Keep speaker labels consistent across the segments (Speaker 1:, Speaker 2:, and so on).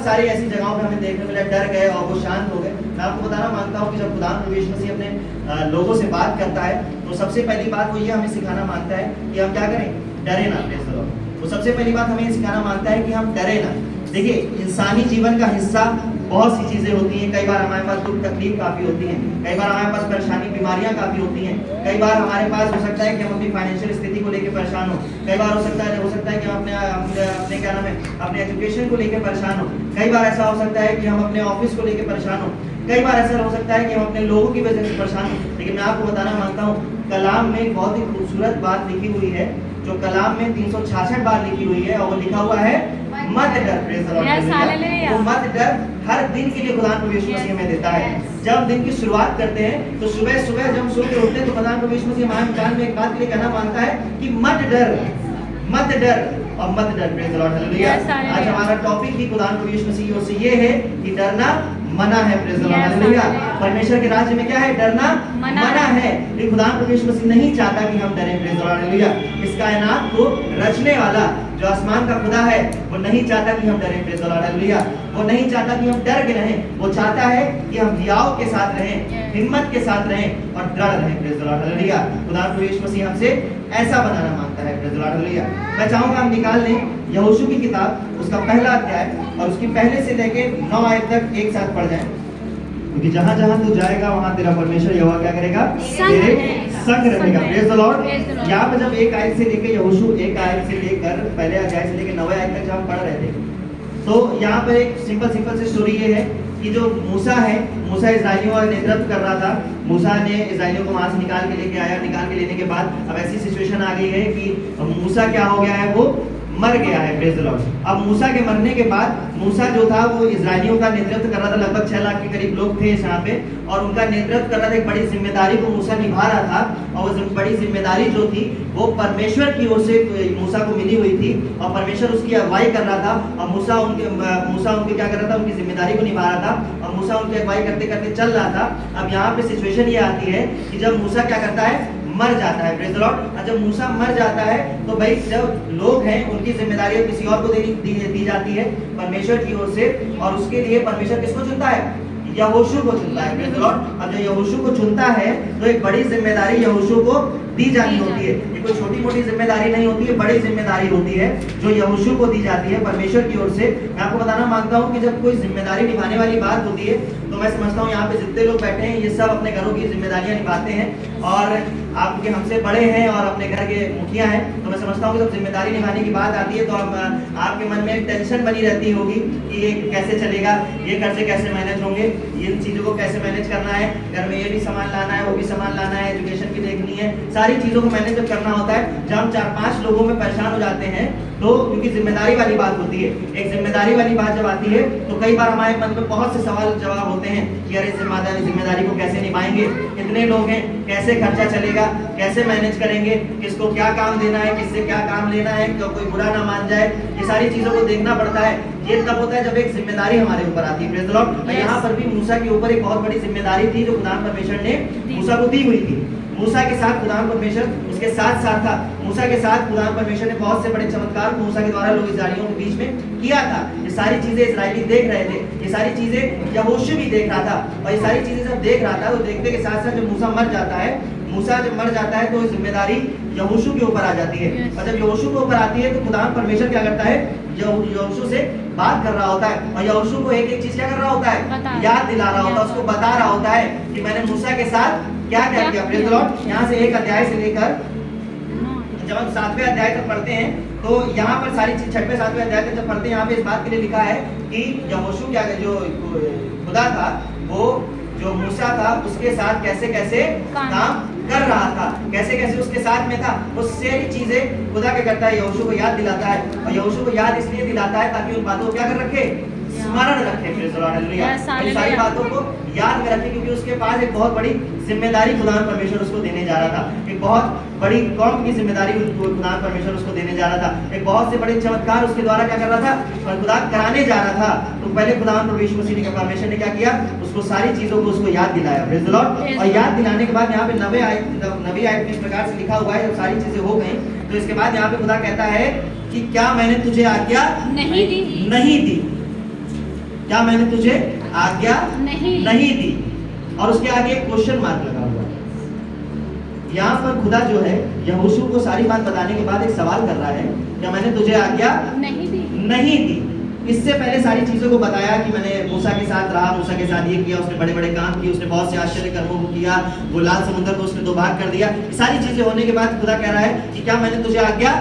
Speaker 1: बहुत सारी ऐसी जगहों पे हमें देखने मिला डर गए और वो शांत हो गए। मैं आपको बताना मांगता हूँ कि जब खुदा यीशु मसीह अपने लोगों से बात करता है तो सबसे पहली बात वो ये हमें सिखाना मांगता है कि हम क्या करें, डरे ना। Praise the Lord. वो सबसे पहली बात हमें सिखाना मांगता है कि हम डरे ना। देखिए, इंसानी जीवन का हिस्सा बहुत सी चीजें होती हैं। कई बार हमारे पास दुख तकलीफ काफी होती है, कई बार हमारे पास परेशानी बीमारियां काफी होती हैं, कई बार हमारे पास हो सकता है कि हम अपनी फाइनेंशियल स्थिति को लेकर परेशान हो, कई बार हो सकता है कि हम अपने क्या नाम है, अपने एजुकेशन को लेकर परेशान हो, कई बार ऐसा हो सकता है कि हम अपने ऑफिस को लेकर परेशान हो, कई बार ऐसा हो सकता है कि हम अपने लोगों की वजह से परेशान हो। लेकिन मैं आपको बताना मांगता हूँ, कलाम में एक बहुत ही खूबसूरत बात लिखी हुई है, जो कलाम में 366 बार लिखी हुई है, और वो लिखा हुआ है मत डर। Praise the Lord. वो मत डर हर दिन के लिए खुदा यीशु मसीह हमें देता है। जब हम दिन की शुरुआत करते हैं तो सुबह सुबह जब हम सो के उठते हैं तो खुदा यीशु मसीह हमारे कान में एक बात के लिए कहना मांगता है कि मत डर, मत डर और मत डर। Praise the lord. हालेलुया। आज हमारा टॉपिक ही खुदा यीशु मसीह से ये है कि डरना मना है। Praise the lord. हालेलुया। परमेश्वर के राज्य में क्या है, डरना मना है। लेकिन खुदा यीशु मसीह नहीं चाहता कि हम डरें। Praise the lord. हालेलुया। इस कायनात को रचने वाला जो आसमान का खुदा है वो नहीं चाहता कि हम डरें। Praise the lord. हालेलुया। वो नहीं चाहता कि हम डर के रहें, वो चाहता है कि हम हियाव के साथ रहें, हिम्मत के साथ रहें और डर रहें। Praise the lord. हालेलुया। खुदा यीशु मसीह हमसे ऐसा बनाना मांगता है। Praise the lord. हालेलुया। मैं चाहूंगा हम निकाल लें यहोशू की किताब, उसका पहला अध्याय और उसकी पहले से लेके 9 आयत तक एक साथ पढ़ जाएं, क्योंकि जहां जहां तू जाएगा वहां तेरा परमेश्वर यहोवा क्या करेगा, तेरे संग रहेगा। Praise the Lord. यहाँ पे जब एक आयत से लेके यहोशू एक आयत से लेकर पहले अध्याय से लेकर 9वें आयत तक जब हम पढ़ रहे थे, तो यहाँ पर एक सिंपल सी स्टोरी ये है कि जो मूसा है, मूसा इस्राएलियों का नेतृत्व कर रहा था। मूसा ने इस्राएलियों को वहां से निकाल के लेके आया। निकाल के लेने के बाद अब ऐसी सिचुएशन आ गई है कि मूसा क्या हो गया है, वो मर गया है। Praise the Lord. अब मूसा के मरने के बाद मूसा जो था वो इस्राएलियों का नेतृत्व कर रहा था। लगभग 6 लाख के करीब लोग थे यहाँ पे, और उनका नेतृत्व कर रहा था। एक बड़ी जिम्मेदारी को मूसा निभा रहा था, और वो बड़ी जिम्मेदारी जो थी वो परमेश्वर की ओर से मूसा को मिली हुई थी, और परमेश्वर उसकी अगुवाई कर रहा था। और मूसा उनके क्या कर रहा था, उनकी जिम्मेदारी को निभा रहा था, और मूसा उनकी अगुवाई करते करते चल रहा था। अब यहाँ पे सिचुएशन ये आती है कि जब मूसा क्या करता है, मर जाता है। Praise the Lord. और जब मूसा मर जाता है तो भाई जब लोग हैं उनकी जिम्मेदारी किसी और को दी जाती है परमेश्वर की ओर से, और उसके लिए परमेश्वर किसको चुनता है, यहोशू को चुनता है। Praise the Lord. अब जब यहोशू को चुनता है तो एक बड़ी जिम्मेदारी यहोशू को दी जानी होती है। ये कोई छोटी मोटी जिम्मेदारी नहीं होती है, बड़ी जिम्मेदारी होती है जो यहोशू को दी जाती है परमेश्वर की ओर से। मैं आपको बताना मांगता हूँ कि जब कोई जिम्मेदारी निभाने वाली बात होती है तो मैं समझता हूँ यहाँ पे जितने लोग बैठे हैं ये सब अपने घरों की जिम्मेदारियां निभाते हैं, और आपके हमसे बड़े हैं और अपने घर के मुखिया हैं। तो मैं समझता हूँ कि जब जिम्मेदारी निभाने की बात आती है तो आपके मन में एक टेंशन बनी रहती होगी कि ये कैसे चलेगा, ये खर्चे कैसे मैनेज होंगे, इन चीज़ों को कैसे मैनेज करना है, घर में ये भी सामान लाना है, वो भी सामान लाना है, एजुकेशन भी देखनी है, सारी चीज़ों को मैनेज जब करना होता है। जब हम 4-5 लोगों में परेशान हो जाते हैं तो क्योंकि जिम्मेदारी वाली बात होती है, एक जिम्मेदारी वाली बात जब आती है तो कई बार हमारे मन में बहुत से सवाल जवाब होते हैं कि अरे जिम्मेदारी को कैसे निभाएंगे, कितने लोग हैं, कैसे खर्चा चलेगा, कैसे मैनेज करेंगे, किसको क्या काम देना है, किससे क्या काम लेना है, कोई बुरा ना मान जाए, ये सारी चीज़ों को देखना पड़ता है। ये तब होता है जब एक जिम्मेदारी हमारे ऊपर आती है। Praise the Lord. यहाँ पर भी मूसा के ऊपर एक बहुत बड़ी जिम्मेदारी थी जो खुदा परमेश्वर ने मूसा को दी हुई थी। मूसा के साथ खुदा परमेश्वर उसके साथ था। मूसा के साथ खुदा परमेश्वर ने बहुत से बड़े चमत्कार मूसा के द्वारा लोग इस्राएलियों के बीच में किया था। ये सारी चीजें इस्राएली देख रहे थे, ये सारी चीजें यहोशू भी देख रहा था, और ये सारी चीजें जब देख रहा था तो देखने के साथ साथ जब मूसा मर जाता है, मूसा जब मर जाता है तो जिम्मेदारी यहोशू के ऊपर आ जाती है। और जब यहोशू के ऊपर आती है तो खुदा परमेश्वर क्या करता है, यहोशू से बात कर रहा होता है, और यहोशू को एक एक चीज क्या कर रहा होता है, याद दिला रहा होता है, उसको बता रहा होता है कि मैंने मूसा के साथ क्या क्या किया। Praise the Lord. यहाँ से एक अध्याय से लेकर जब हम 7वें अध्याय तक पढ़ते हैं तो यहाँ पर सारी चीज 6वें-7वें अध्याय तक जब पढ़ते हैं यहाँ पे इस बात के लिए लिखा है कि यहोशू क्या, जो खुदा था वो जो मूसा था उसके साथ कैसे कैसे काम कर रहा था, कैसे कैसे उसके साथ में था, वो सारी चीजें खुदा क्या करता है, यहोशू को याद दिलाता है। और यहोशू को याद इसलिए दिलाता है ताकि उन बातों को क्या कर रखे, स्मरण रखे। Praise the lord. हालेलुया। इन सारी बातों को याद में रखे, क्योंकि उसके पास एक बहुत बड़ी जिम्मेदारी खुदा परमेश्वर उसको देने जा रहा था। एक बहुत बड़ी कौम की जिम्मेदारी खुदा परमेश्वर उसको देने जा रहा था। एक बहुत से बड़े चमत्कार उसके द्वारा क्या कर रहा था, और खुदा कराने जा रहा था। तो पहले खुदा परमेश्वर ने क्या किया, उसको सारी चीजों को उसको याद दिलाया। Praise the Lord. और याद दिलाने के बाद यहाँ पे 9वीं आयत में इस प्रकार से लिखा हुआ है, जब सारी चीजें हो गई तो इसके बाद यहाँ पे खुदा कहता है कि क्या मैंने तुझे आज्ञा नहीं दी। क्या मैंने तुझे आज्ञा
Speaker 2: नहीं
Speaker 1: दी। और उसके आगे एक क्वेश्चन मार्क लगा हुआ है। यहाँ पर खुदा जो है यहोशू को सारी बात बताने के बाद एक सवाल कर रहा है, क्या मैंने तुझे आज्ञा नहीं दी। इससे पहले सारी चीजों को बताया कि मैंने मूसा के साथ रहा, मूसा के साथ ये किया, उसने बड़े बड़े काम किए, उसने बहुत से आश्चर्य कर्मों को किया, वो लाल समुद्र को उसने दो भाग कर दिया। सारी चीजें होने के बाद खुदा कह रहा है कि क्या मैंने तुझे आज्ञा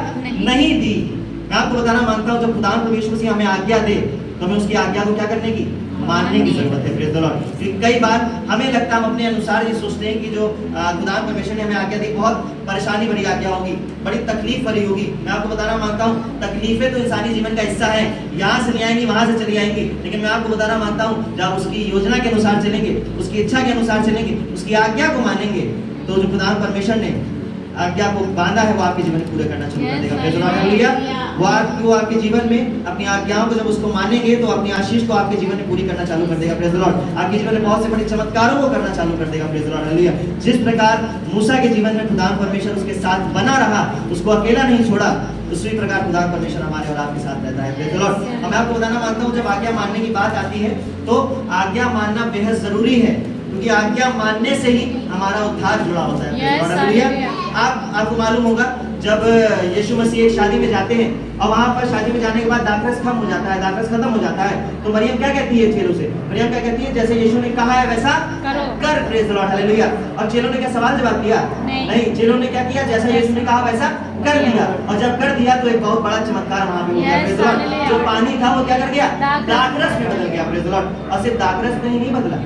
Speaker 1: नहीं दी। मैं आपको बताना मानता हूँ जब खुदा प्रभु यीशु मसीह हमें आज्ञा दे तो हमें उसकी आज्ञा को क्या करने की, मानने की जरूरत है। Praise the Lord. क्योंकि कई बार हमें लगता है हम अपने अनुसार ये सोचते हैं कि जो खुदा परमेश्वर ने हमें आज्ञा दी बहुत परेशानी भरी आज्ञा होगी, बड़ी तकलीफ भरी होगी। मैं आपको बताना मानता हूँ तकलीफें तो इंसानी जीवन का हिस्सा है, यहाँ से नहीं आएंगी वहां से चली आएंगी, लेकिन मैं आपको बताना मानता हूँ जब उसकी योजना के अनुसार चलेंगे, उसकी इच्छा के अनुसार चलेंगे, उसकी आज्ञा को मानेंगे तो जो खुदा परमेश्वर ने आज्ञा को बांधा है वो आपके जीवन में पूरे करना शुरू कर देगा। Praise the lord. हालेलुया। वो आपके जीवन में अपनी आज्ञाओं को जब उसको मानेंगे तो अपनी आशीष को आपके जीवन में पूरी करना चालू कर देगा। Praise the Lord. आपके जीवन में बहुत से बड़े चमत्कारों को करना चालू कर देगा। Praise the lord. हालेलुया। जिस प्रकार मूसा के जीवन में खुदा परमेश्वर उसके साथ बना रहा, उसको अकेला नहीं छोड़ा, उसी प्रकार खुदा परमेश्वर हमारे और आपके साथ रहता है। Praise the Lord. मैं आपको बताना मानता हूँ जब आज्ञा मानने की बात आती है तो आज्ञा मानना बेहद जरूरी है, क्योंकि आज्ञा मानने से ही हमारा उद्धार जुड़ा होता है। आपको मालूम होगा जब यीशु मसीह एक शादी में जाते हैं और वहां पर शादी में जाने के बाद दाखरस खत्म हो जाता है, दाखरस खत्म हो जाता है, तो मरियम क्या कहती है चेलों से? मरियम क्या कहती है? जैसे यीशु ने कहा है वैसा कर। Praise the lord. हालेलुया। और चेलों ने क्या सवाल जवाब दिया? नहीं। चेलों ने क्या किया? जैसा यीशु ने कहा वैसा कर दिया। और जब कर दिया तो एक बहुत बड़ा चमत्कार वहां पे हो गया। Praise the Lord. जो पानी था वो क्या कर गया? दाखरस में बदल गया। Praise the Lord. और सिर्फ दाखरस में ही नहीं बदला,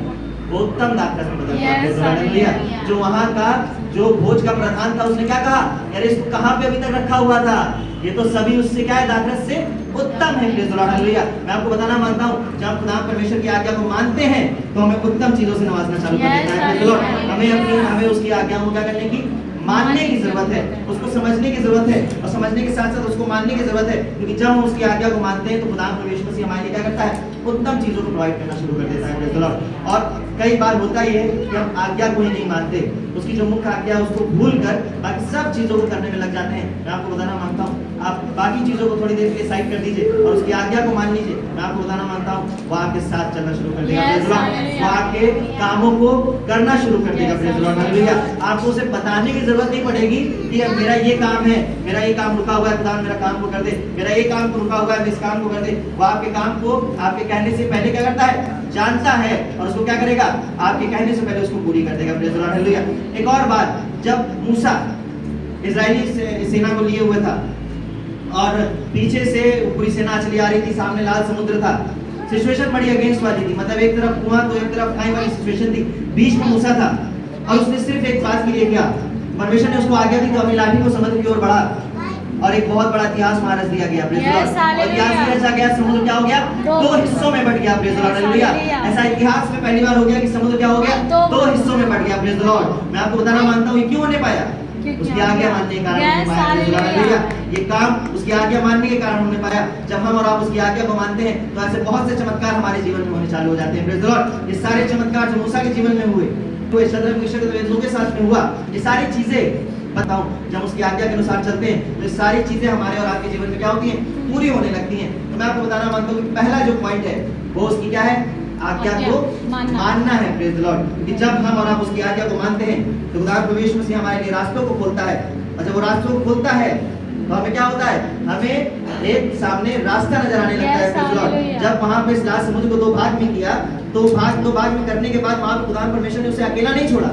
Speaker 1: वो उत्तम दाखरस में बदल गया। Praise the lord. हालेलुया। जो वहां का जो भोज का प्रधान था उसने क्या कहा? अरे इसको कहां पे अभी तक रखा हुआ था? ये तो सभी उससे क्या है? दाखरस से उत्तम है। Praise the lord. हालेलुया। मैं आपको बताना मानता हूं जब खुदा परमेश्वर की आज्ञा को मानते हैं तो हमें उत्तम चीजों से नवाजना चालू कर देता है। Praise the Lord. हमें उसकी आज्ञाओं को क्या करने की, मानने की जरूरत है, उसको समझने की जरूरत है, और समझने के साथ साथ उसको मानने की जरूरत है, क्योंकि जब हम उसकी आज्ञा को मानते हैं तो खुदा परमेश्वर मसीह हमारे लिए क्या करता है? उत्तम चीजों को प्रोवाइड करना शुरू कर देता है। Praise the Lord. और कई बार होता ही है कि हम आज्ञा को ही नहीं मानते, उसकी जो मुख्य आज्ञा है उसको भूल कर बाकी सब चीजों को करने में लग जाते हैं। मैं आपको बताना मानता हूँ आप बाकी चीजों को थोड़ी देर के लिए साइड कर दीजिए और उसकी आज्ञा को मान लीजिए। मैं आपको बताना मानता हूँ वो आपके साथ चलना शुरू कर देगा। Praise the Lord. वो आपके कामों को करना शुरू कर देगा। Praise the lord. हालेलुया। आपको उसे बताने की जरूरत नहीं पड़ेगी कि अब मेरा ये काम है, मेरा ये काम रुका हुआ है, खुदा मेरा काम को कर दे, मेरा ये काम को रुका हुआ है, इस काम को कर दे। वो आपके काम को आपके कहने से पहले क्या करता है? जानता है, और उसको क्या करेगा? आपके कहने से पहले उसको पूरी कर देगा। Praise the lord. हालेलुया। एक और बात, जब मूसा इजरायली सेना को लिए हुए था और पीछे से पूरी सेना चली आ रही थी, सामने लाल समुद्र था, सिचुएशन बड़ी अगेंस्ट वाली थी, मतलब एक तरफ कुआं तो एक तरफ खाई वाली सिचुएशन थी, बीच में मूसा था और उसने सिर्फ एक बात के लिए किया, परमेश्वर ने उसको आज्ञा दी तो अपनी लाठी को समुद्र की ओर बढ़ा और एक बहुत बड़ा इतिहास वहां रच दिया गया। Praise the Lord. और इतिहास रचा गया, समुद्र क्या हो गया? दो हिस्सों में बट गया। Praise the lord. हालेलुया। ऐसा इतिहास में पहली बार हो गया कि समुद्र क्या हो गया? दो हिस्सों में बट गया। Praise the Lord. मैं आपको बताना मानता हूँ ये क्यों होने पाया? उसकी आज्ञा मानने के कारण होने पाया। Praise the lord. हालेलुया। ये काम उसकी आज्ञा मानने के कारण होने पाया। जब हम और आप उसकी आज्ञा को मानते हैं तो ऐसे बहुत से चमत्कार हमारे जीवन में होने चालू हो जाते हैं। Praise the Lord. ये सारे चमत्कार जो मूसा के जीवन में हुए, तो शद्रक मेशक अबेदनगो के साथ में हुआ, ये सारी चीजें बताऊं जब उसकी आज्ञा के अनुसार चलते हैं तो सारी चीजें हमारे और आपके जीवन में क्या होती हैं? पूरी होने लगती हैं। तो मैं आपको बताना मानता हूं कि पहला जो पॉइंट है वो उसकी क्या है? आज्ञा को मानना है। Praise the Lord. क्योंकि जब हम और आप उसकी आज्ञा को मानते हैं तो खुदा परमेश्वर मसीह हमारे लिए रास्तों को खोलता है, और जब वो रास्तों को खोलता है तो हमें क्या होता है? हमें एक सामने रास्ता नजर आने लगता है। Praise the Lord. जब वहां पे इस लाल समुद्र को दो भाग में किया तो दो भाग में करने के बाद वहां पे खुदा परमेश्वर ने उसे अकेला नहीं छोड़ा,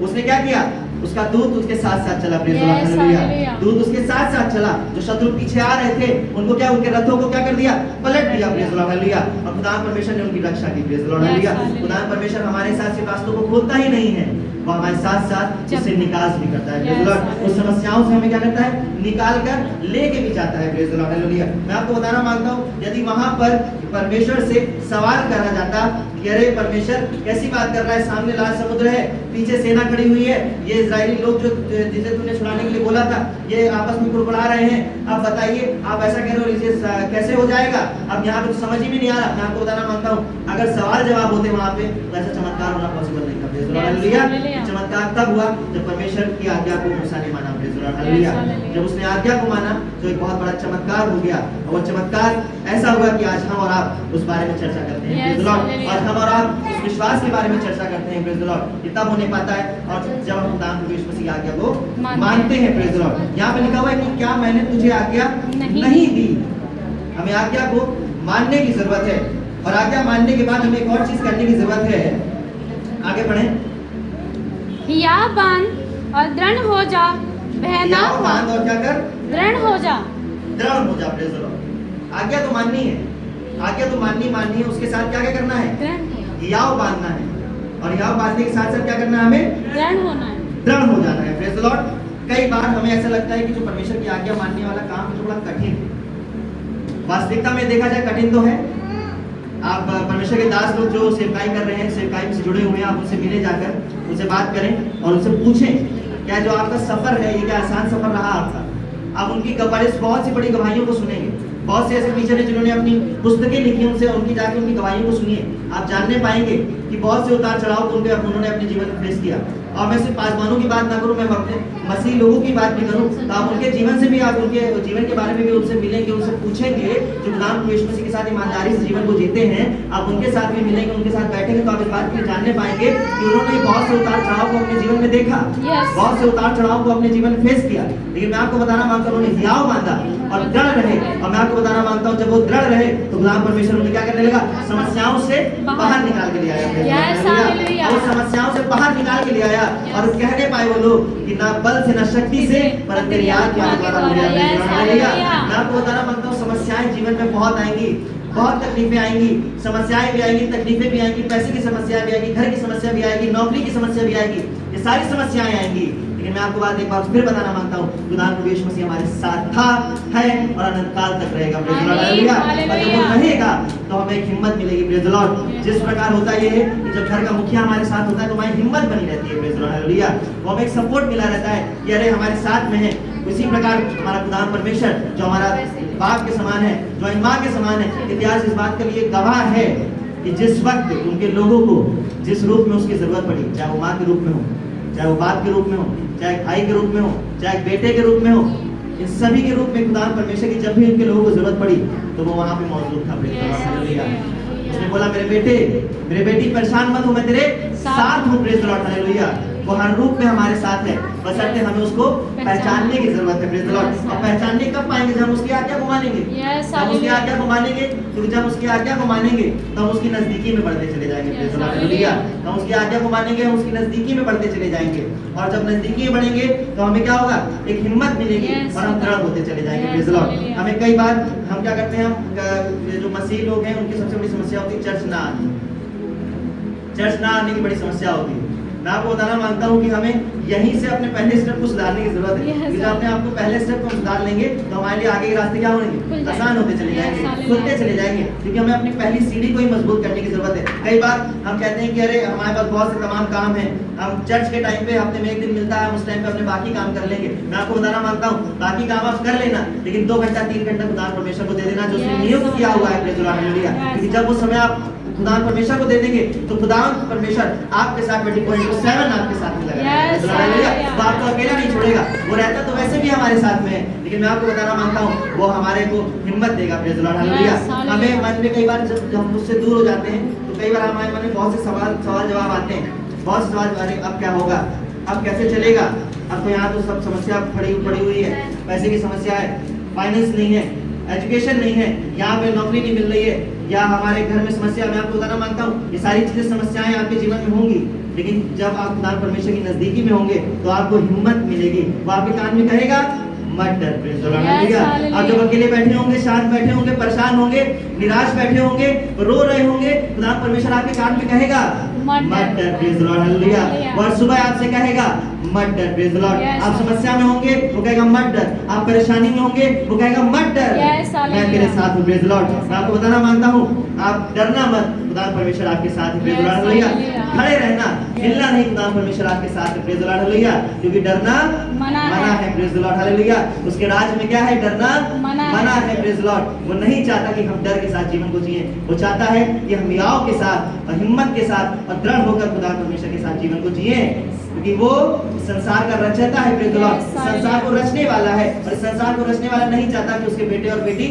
Speaker 1: उसने क्या किया? उसका दूत उसके साथ साथ चला। Praise the lord. हालेलुया। दूत उसके साथ साथ चला, जो शत्रु पीछे आ रहे थे उनको क्या, उनके रथों को क्या कर दिया? पलट दिया। Praise the lord. हालेलुया। और खुदा परमेश्वर ने उनकी रक्षा की। Praise the lord. हालेलुया। खुदा परमेश्वर हमारे साथ सिर्फ रास्तों को खोलता ही नहीं है, वो हमारे साथ साथ उससे निकास भी करता है। Praise the Lord. उस समस्याओं से हमें क्या करता है? निकाल कर लेके भी जाता है। Praise the lord. हालेलुया। मैं आपको बताना मानता हूँ यदि वहां पर परमेश्वर से सवाल करा जाता कि अरे परमेश्वर कैसी बात कर रहा है, सामने लाल समुद्र है, पीछे सेना खड़ी हुई है, ये इजरायली लोग जो जिसे तूने छुड़ाने के लिए बोला था ये आपस में कुड़कुड़ा रहे हैं, अब बताइए आप ऐसा कह रहे हो, इसे कैसे हो जाएगा? अब यहाँ पे तो समझ ही में नहीं आ रहा। मैं आपको बताना मानता हूँ अगर सवाल जवाब होते वहां पे तो ऐसा चमत्कार होना पॉसिबल नहीं था। Praise the lord. हालेलुया। चमत्कार तब हुआ जब परमेश्वर की आज्ञा को मूसा ने माना। Praise the lord. हालेलुया। जब उसने आज्ञा को माना तो एक बहुत बड़ा चमत्कार हो गया, और वो चमत्कार ऐसा हुआ कि आज हम और आप आप उस बारे में चर्चा करते हैं,
Speaker 2: Yes,
Speaker 1: praise the Lord.
Speaker 2: hallelujah.
Speaker 1: और हम और आप उस विश्वास के बारे में चर्चा करते हैं, प्रेज़ द लॉर्ड। ये तब होने पाता है और जब हम खुदा प्रभु यीशु मसीह की आज्ञा को मानते हैं, प्रेज़ द लॉर्ड। यहाँ पे लिखा हुआ है कि क्या मैंने तुझे आज्ञा नहीं दी। हमें आज्ञा को मानने की जरूरत है और आज्ञा मानने के बाद हमें एक और चीज करने की जरूरत है। आगे बढ़ें।
Speaker 2: हिया बांध और दृढ़ हो जा, वह ना
Speaker 1: हियाव बांध और क्या कर?
Speaker 2: दृढ़ हो जा।
Speaker 1: दृढ़ हो जा, प्रेज़ द लॉर्ड। आज्ञा तो माननी है, आज्ञा तो माननी है, उसके साथ क्या क्या करना है? हियाव बांधना है और हियाव बांधने के साथ साथ क्या करना है? हमें
Speaker 2: दृढ़ होना है,
Speaker 1: दृढ़ हो जाना है, प्रेज़ द लॉर्ड। कई बार हमें ऐसा लगता है कि जो परमेश्वर की आज्ञा मानने वाला काम है थोड़ा कठिन है। वास्तविकता में देखा जाए कठिन तो है। आप परमेश्वर के दास लोग जो सेवकाई कर रहे हैं, सेवकाई से जुड़े हुए हैं, आप उनसे मिले जाकर उनसे बात करें और उनसे पूछें क्या जो आपका सफर है ये क्या आसान सफर रहा आपका? आप उनकी बहुत सी बड़ी गवाहियों को सुनेंगे। बहुत से ऐसे टीचर हैं जिन्होंने अपनी पुस्तकें लिखी, उनसे उनकी जाके उनकी गवाहियों को सुनिए। आप जानने पाएंगे कि बहुत से उतार चढ़ाव को उन्होंने अपने जीवन में फेस किया। और मैं सिर्फ पासवानों की बात ना करूं, मैं अपने मसीह लोगों की बात भी करूं, तो आप उनके जीवन से भी, आप उनके जीवन के बारे में भी उनसे मिलेंगे, उनसे पूछेंगे। जो खुदा यीशु मसीह के साथ ईमानदारी से जीवन को जीते हैं, आप उनके साथ भी मिलेंगे, उनके साथ बैठेंगे तो आप इस बात को जानने पाएंगे कि उन्होंने बहुत से उतार चढ़ाव को अपने जीवन में देखा, बहुत से उतार चढ़ाव को अपने जीवन में फेस किया। लेकिन मैं आपको बताना मांगता हूँ उन्होंने हियाव बांधा और दृढ़ रहे। और मैं आपको बताना मांगता हूँ जब वो दृढ़ रहे तो खुदा परमेश्वर उन्हें क्या करने लगा? समस्याओं से बाहर निकाल के ले आया। वो समस्याओं से बाहर निकाल के ले आया और कहने पाए वो लोग कि ना बल से ना शक्ति से परंतु तेरी आत्मा के द्वारा हो गया। मैं आपको बताना मांगता हूँ समस्याएं जीवन में बहुत आएंगी, बहुत तकलीफें आएंगी, समस्याएं भी आएंगी, तकलीफें भी आएंगी, पैसे की समस्या भी आएगी, घर की समस्या भी आएगी, नौकरी की समस्या भी आएगी, ये सारी समस्याएं आएंगी। लेकिन मैं आपको एक बात फिर बताना मांगता हूँ, खुदा प्रभु यीशु मसीह हमारे साथ था, है और अनंत काल तक रहेगा, प्रेज़ द लॉर्ड, हालेलुया। और जब वो रहेगा तो हमें एक हिम्मत मिलेगी, प्रेज़ द लॉर्ड। जिस प्रकार होता ये है कि जब घर का मुखिया हमारे साथ होता है तो हमारी हिम्मत बनी रहती है, प्रेज़ द लॉर्ड, हालेलुया। वो हमें एक सपोर्ट मिला रहता है कि अरे हमारे साथ में है। इसी प्रकार हमारा खुदा परमेश्वर जो हमारा बाप के समान है, जो हमारी माँ के समान है, इतिहास इस बात के लिए गवाह है कि जिस वक्त उनके लोगों को जिस रूप में उसकी जरूरत पड़ी, चाहे वो माँ के रूप में हो, चाहे वो बाप के रूप में हो, चाहे भाई के रूप में हो, चाहे बेटे के रूप में हो, इन सभी के रूप में खुदा परमेश्वर की जब भी उनके लोगों को जरूरत पड़ी तो वो वहां पे मौजूद था, प्रेज़ द लॉर्ड, हालेलुया। उसने बोला मेरे बेटे, मेरे बेटी परेशान मत हो, मैं तेरे साथ हूँ, प्रेज़ द लॉर्ड, हालेलुया। वो हर रूप में हमारे साथ है, बशर्ते हमें उसको पहचानने की जरूरत है, प्रेज़ द लॉर्ड। और पहचानने कब पाएंगे? जब उसकी आज्ञा को मानेंगे, जब उसकी आज्ञा को मानेंगे, क्योंकि जब उसकी आज्ञा को मानेंगे तो हम उसकी नजदीकी में बढ़ते चले जाएंगे, प्रेज़ द लॉर्ड, हालेलुया। हम उसकी आज्ञा को मानेंगे, हम उसकी नजदीकी में बढ़ते चले जाएंगे और जब नजदीकी में बढ़ेंगे तो हमें क्या होगा? एक हिम्मत मिलेगी और हम दृढ़ होते चले जाएंगे, प्रेज़ द लॉर्ड। हमें कई बार हम क्या करते हैं, हम जो मसीह लोग हैं उनकी सबसे बड़ी समस्या होती है चर्च ना आने, चर्च ना आने की बड़ी समस्या होती है। मैं आपको बताना मांगता हूँ कि हमें यहीं से अपने पहले स्टेप को सुधारने की जरूरत है। कि जब अपने आप को पहले स्टेप को सुधार लेंगे तो हमारे लिए आगे के रास्ते क्या होंगे? आसान होते चले जाएंगे, खुलते चले जाएंगे, क्योंकि हमें अपनी पहली सीढ़ी को ही मजबूत करने की जरूरत है। कई बार हम कहते हैं कि अरे हमारे पास बहुत से तमाम काम है, हम चर्च के टाइम पे हफ्ते में एक दिन मिलता है, हम उस टाइम पे अपने बाकी काम कर लेंगे। मैं आपको बताना मांगता हूँ बाकी काम आप कर लेना, लेकिन 2 घंटा 3 घंटा खुदा परमेश्वर को दे देना जो उसने नियुक्त किया हुआ है, प्रेज़ द लॉर्ड, हालेलुया। क्योंकि जब वो समय आप खुदा परमेश्वर को दे देंगे तो खुदा परमेश्वर आपके साथ 24/7 आपके साथ में लगा रहेगा। वो आपको अकेला नहीं छोड़ेगा, वो रहता तो वैसे भी हमारे साथ में है, लेकिन मैं आपको बताना मांगता हूँ वो हमारे को हिम्मत देगा, प्रेज़ द लॉर्ड, हालेलुया। हमें मन में कई बार जब हम उससे दूर हो जाते हैं तो कई बार हमारे मन में बहुत से सवाल जवाब आते हैं, बहुत से सवाल, अरे अब क्या होगा, अब कैसे चलेगा, अब तो यहाँ तो सब समस्या पड़ी हुई है, पैसे की समस्या है, फाइनेंस नहीं है, एजुकेशन नहीं है, यहाँ पे नौकरी नहीं मिल रही है, या हमारे घर में समस्या। मैं आपको बताना मांगता हूँ ये सारी चीजें समस्याएं आपके जीवन में होंगी, लेकिन जब आप खुदा परमेश्वर की नजदीकी में होंगे तो आपको हिम्मत मिलेगी। वो आपके कान में कहेगा मत डर, प्रेज़ द लॉर्ड, हालेलुया। आप जब अकेले बैठे होंगे, शांत बैठे होंगे, परेशान होंगे, निराश बैठे होंगे, रो रहे होंगे, खुदा परमेश्वर आपके कान में कहेगा मत डर, प्रेज़ द लॉर्ड, हालेलुया। और सुबह आपसे कहेगा मत डर, प्रेज़ द लॉर्ड। आप समस्या में होंगे, वो कहेगा मत डर, आप परेशानी में होंगे, वो कहेगा मत डर, मैं तेरे साथ हूँ, प्रेज़ द लॉर्ड। मैं आपको बताना मांगता हूँ आप डरना मत, खुदा परमेश्वर आपके साथ है, प्रेज़ द लॉर्ड, हालेलुया। खड़े रहना, हिलना नहीं, खुदा परमेश्वर आपके साथ है, प्रेज़ द लॉर्ड, हालेलुया। क्योंकि डरना मना है, प्रेज़ द लॉर्ड, हालेलुया। उसके राज में क्या है? डरना मना है, प्रेज़ द लॉर्ड। वो नहीं चाहता कि हम डर के साथ जीवन को जिए, वो चाहता है कि हम हियाव के साथ और हिम्मत के साथ और दृढ़ होकर खुदा परमेश्वर के साथ जीवन को जिए, क्योंकि वो संसार का रचयिता है, प्रेज़ द लॉर्ड। संसार को रचने वाला है और संसार को रचने वाला नहीं चाहता कि उसके बेटे और बेटी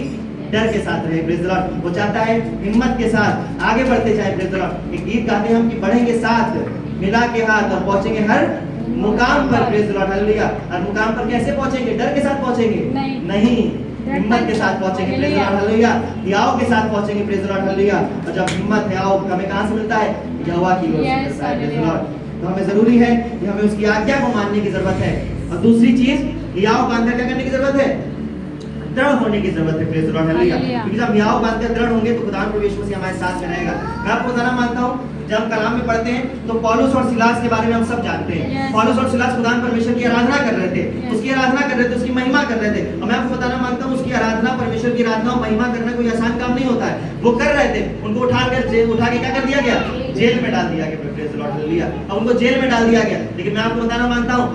Speaker 1: डर के साथ रहे, प्रेज द लॉर्ड। वो चाहता है हिम्मत के साथ आगे बढ़ते जाए, प्रेज द लॉर्ड। एक गीत गाते हैं हम कि बढ़ेंगे साथ मिला के हाथ और पहुंचेंगे हर मुकाम पर, प्रेज द लॉर्ड, हालेलुया। और मुकाम पर कैसे पहुंचेंगे? डर के साथ पहुंचेंगे? नहीं, हिम्मत के साथ पहुंचेंगे, प्रेज द लॉर्ड, हालेलुया। हियाव के साथ पहुंचेंगे, प्रेज द लॉर्ड, हालेलुया। और जब हिम्मत है आओ हमें कहां से मिलता है? यहोवा की ओर से मिलता है, प्रेज द लॉर्ड। तो हमें जरूरी है कि हमें उसकी आज्ञा को मानने की जरूरत है। और दूसरी चीज, हियाव बांधकर क्या करने की जरूरत है? दृढ़ होने की जरूरत है, प्रेज द लॉर्ड, हालेलुया। क्योंकि जब हियाव बांधकर दृढ़ होंगे तो खुदा प्रभु यीशु मसीह हमारे साथ में रहेगा। मैं आपको बताना मानता हूं, जब हम कलाम में पढ़ते हैं तो पौलुस और सिलास के बारे में हम सब जानते हैं। पौलुस और सिलास खुदा परमेश्वर की आराधना कर रहे थे, उसकी आराधना कर रहे थे, उसकी महिमा कर रहे थे। और मैं आपको बताना मानता हूं, उसकी आराधना, परमेश्वर की आराधना और महिमा करना कोई आसान काम नहीं होता है। वो कर रहे थे, उनको उठा के क्या कर दिया गया? जेल में डाल दिया गया, प्रेज द लॉर्ड, हालेलुया। अब उनको जेल में डाल दिया गया, लेकिन मैं आपको बताना मानता हूं,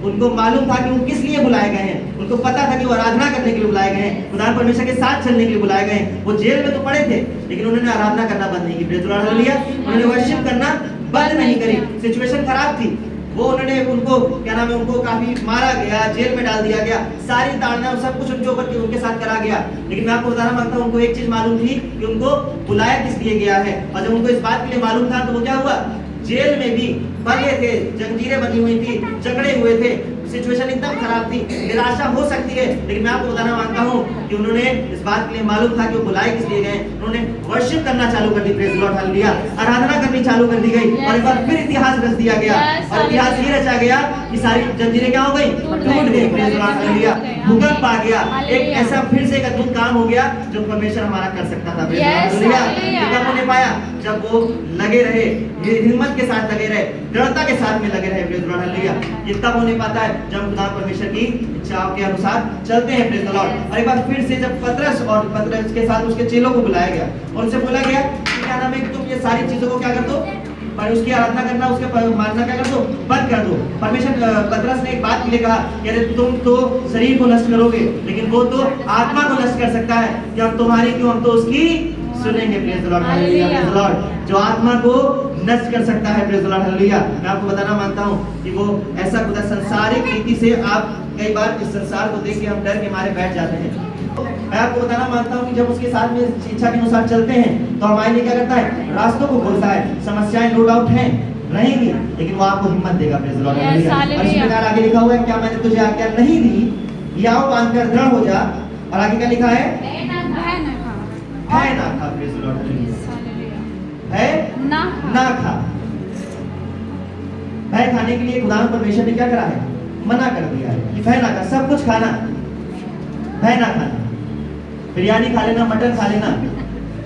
Speaker 1: उनको मालूम था कि वो किस लिए बुलाए गए हैं। उनको पता था कि वो आराधना करने के लिए बुलाए गए हैं, खुदा परमेश्वर के साथ चलने के लिए बुलाए गए हैं। वो जेल में तो पड़े थे, लेकिन उन्होंने आराधना करना बंद नहीं की, प्रेज द लॉर्ड, हालेलुया। उन्होंने वर्शिप करना बंद नहीं करी। सिचुएशन खराब थी, वो उनको क्या नाम है, उनको काफी मारा गया, जेल में डाल दिया गया, सारी ताड़ना सब कुछ उनके ऊपर उनके साथ करा गया। लेकिन मैं आपको बताना मांगता हूं, उनको एक चीज मालूम थी कि उनको बुलाया किस लिए गया है। और जब उनको इस बात के लिए मालूम था तो वो क्या हुआ? जेल में भी बंधे थे, जंजीरें बंधी हुई थी, जकड़े हुए थे, सिचुएशन एकदम खराब थी, निराशा हो सकती है। लेकिन मैं आपको बताना मांगता हूं कि उन्होंने इस बात के लिए मालूम था कि वो बुलाए किस लिए गए। उन्होंने वर्शिप करना चालू कर दी, प्रेज द लॉर्ड, हालेलुया। आराधना करनी चालू कर दी गई, और एक बार फिर इतिहास रच दिया गया। और इतिहास ये रचा गया कि सारी जंजीरें क्या हो गई? टूट गई, प्रेज द लॉर्ड, हालेलुया। भूकंप आ गया, एक ऐसा फिर से एक अद्भुत काम हो गया जो परमेश्वर हमारा कर सकता था, प्रेज द लॉर्ड, हालेलुया। कब उन्हें पाया? जब वो लगे रहे, हिम्मत के साथ लगे रहे, दृढ़ता के साथ में लगे रहे, प्रेज द लॉर्ड, हालेलुया। ये तब होने पाता है जब खुदा परमेश्वर की इच्छाओं के अनुसार चलते हैं, प्रेज द लॉर्ड। और एक बार फिर से जब पतरस के साथ उसके चेलों को बुलाया गया और उनसे बोला गया कि क्या नाम है, कि तुम ये सारी चीजों को क्या कर दो, पर उसकी आराधना करना, उसके मानना क्या कर दो, बंद कर दो। परमेश्वर पतरस ने एक बात के लिए कहा कि अरे तुम तो शरीर को नष्ट करोगे, लेकिन वो तो आत्मा को नष्ट कर सकता है। कि हम तुम्हारी क्यों, हम तो उसकी सुनेंगे, praise the lord, hallelujah, praise the Lord. जो आत्मा को नष्ट कर सकता है, प्रेज द लॉर्ड, हालेलुया। मैं आपको बताना मानता हूं कि वो ऐसा खुदा संसारिक रीति से, आप कई बार इस संसार को देख के हम डर के मारे बैठ जाते हैं। मैं आपको बताना मानता हूं कि जब उसके साथ में इच्छा के अनुसार चलते हैं तो हमारे लिए क्या करता है? रास्तों को खोलता है। समस्याएं नो डाउट हैं, रहेंगी, लेकिन वो आपको हिम्मत देगा, प्रेज द लॉर्ड, हालेलुया। और इस प्रकार आगे लिखा हुआ है, क्या मैंने तुझे आज्ञा नहीं दी, हियाव बांधकर दृढ़ हो जा। और आगे क्या लिखा है? भय ना खा, प्रेज द लॉर्ड, हालेलुया। भय ना खा। भय खाने के लिए खुदा परमेश्वर ने क्या करा है? मना कर दिया है कि भय ना खा। सब कुछ खाना, भय ना खाना। बिरयानी खा लेना, मटन खा लेना,